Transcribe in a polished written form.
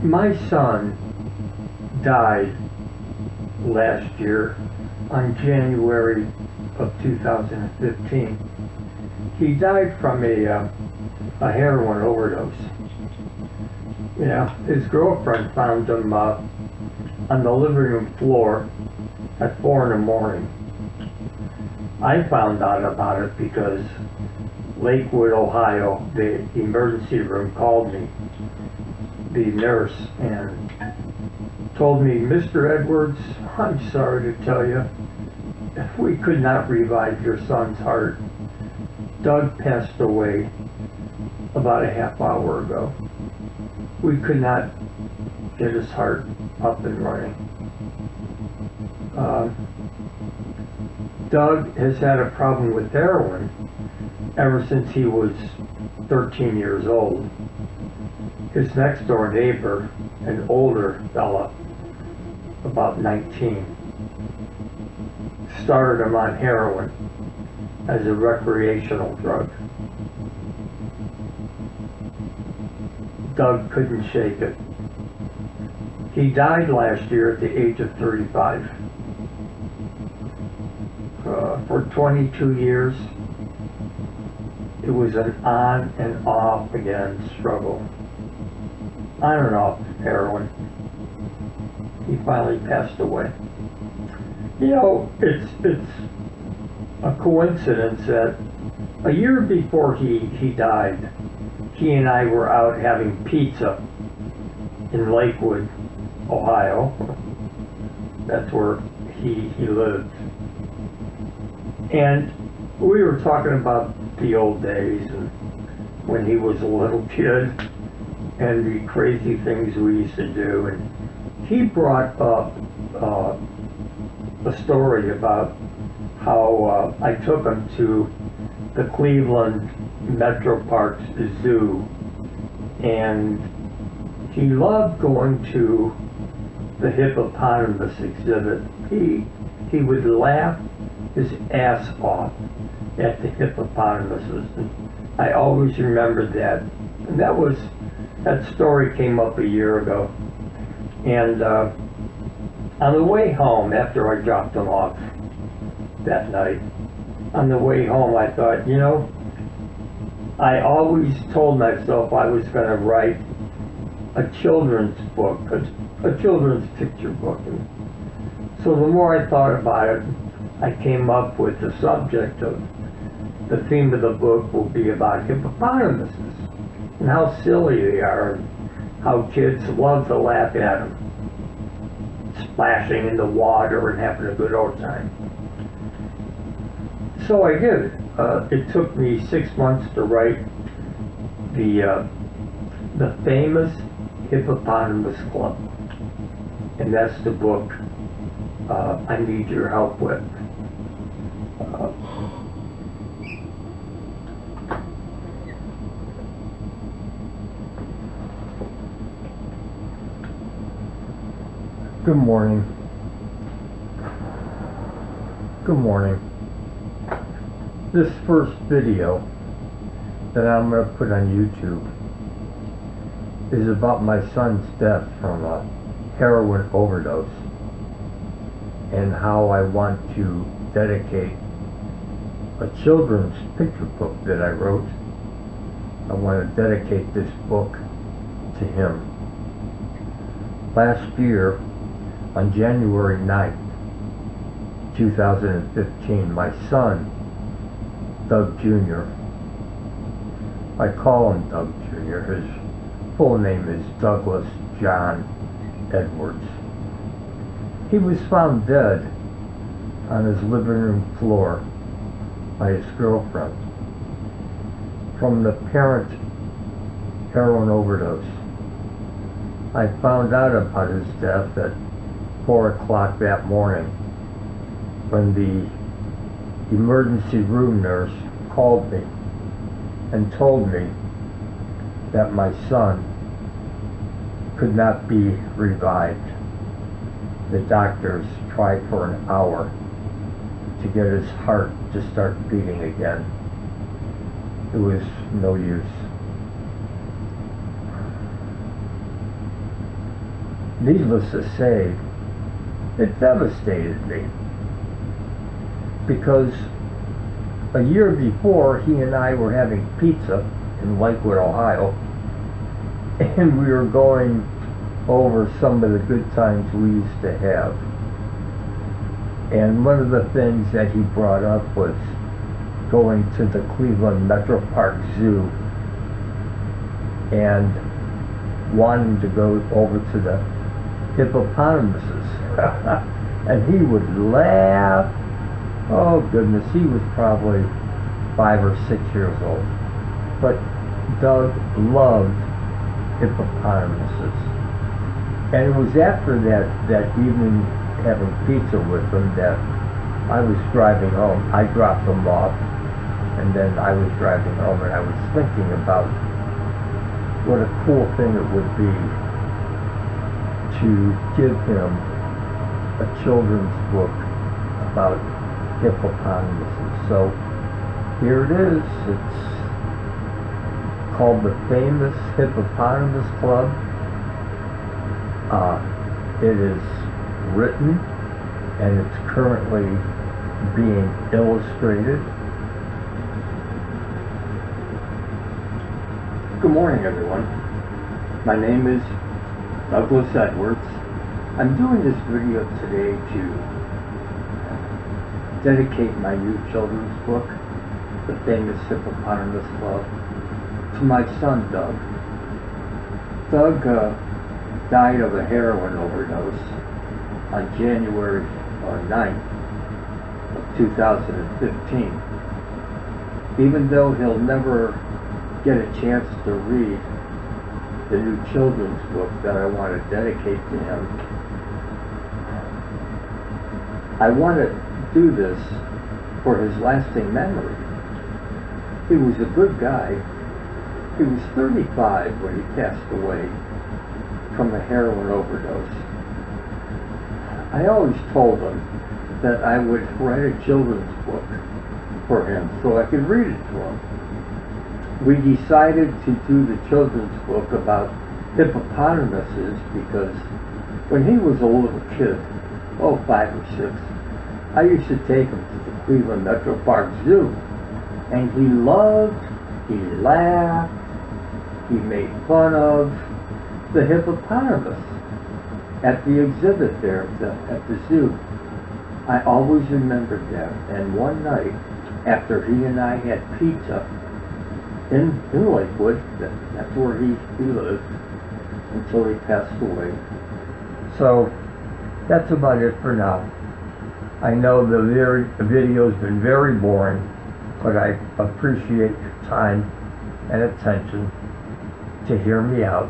My son died last year on January of 2015. He died from a heroin overdose. You know, his girlfriend found him on the living room floor at 4 in the morning. I found out about it because Lakewood, Ohio, the emergency room called me, the nurse, and told me, "Mr. Edwards, I'm sorry to tell you, we could not revive your son's heart. Doug passed away about a half hour ago. We could not get his heart up and running." Doug has had a problem with heroin ever since he was 13 years old. His next door neighbor, an older fella, about 19, started him on heroin as a recreational drug. Doug couldn't shake it. He died last year at the age of 35. For 22 years, it was an on and off again struggle. On and off heroin. He finally passed away. You know, it's a coincidence that a year before he died, he and I were out having pizza in Lakewood, Ohio. That's where he lived. And we were talking about the old days and when he was a little kid and the crazy things we used to do. And he brought up a story about how I took him to the Cleveland Metro Parks Zoo, and he loved going to the hippopotamus exhibit. He would laugh his ass off at the hippopotamuses, and I always remembered that. And that story came up a year ago. And on the way home, after I dropped him off that night, on the way home I thought, you know, I always told myself I was going to write a children's book, a children's picture book. And so the more I thought about it, I came up with the subject of the theme of the book will be about hippopotamuses and how silly they are and how kids love to laugh at them, splashing in the water and having a good old time. So I did. It took me 6 months to write the famous Hippopotamus Club, and that's the book I need your help with. Good morning. Good morning. This first video that I'm going to put on YouTube is about my son's death from a heroin overdose and how I want to dedicate a children's picture book that I wrote. I want to dedicate this book to him. Last year, on January 9th, 2015, my son, Doug Jr., I call him Doug Jr., his full name is Douglas John Edwards. He was found dead on his living room floor by his girlfriend from the apparent heroin overdose. I found out about his death at 4 o'clock that morning when the emergency room nurse called me and told me that my son could not be revived. The doctors tried for an hour to get his heart to start beating again. It was no use. needless to say, it devastated me. Because a year before, he and I were having pizza in Lakewood, Ohio, and we were going over some of the good times we used to have. And one of the things that he brought up was going to the Cleveland Metro Park Zoo and wanting to go over to the hippopotamuses. And he would laugh. Oh goodness, he was probably 5 or 6 years old. But Doug loved hippopotamuses. And it was after that evening having pizza with him that I was driving home. I dropped him off, and then I was driving home, and I was thinking about what a cool thing it would be to give him a children's book about hippopotamuses. So here it is. It's called The Famous Hippopotamus Club. It is written and it's currently being illustrated. Good morning, everyone. My name is Douglas Edwards. I'm doing this video today to dedicate my new children's book, The Famous Hippopotamus Club, to my son, Doug. Doug died of a heroin overdose on January 9th of 2015. Even though he'll never get a chance to read the new children's book that I want to dedicate to him, I want to do this for his lasting memory. He was a good guy. He was 35 when he passed away from a heroin overdose. I always told him that I would write a children's book for him so I could read it to him. We decided to do the children's book about hippopotamuses because when he was a little kid, 5 or 6, I used to take him to the Cleveland Metro Park Zoo, and he loved, he laughed, he made fun of the hippopotamus at the exhibit there at the zoo. I always remembered that. And one night, after he and I had pizza in Lakewood, that's where he lived until he passed away. So that's about it for now. I know the video's been very boring, but I appreciate your time and attention to hear me out.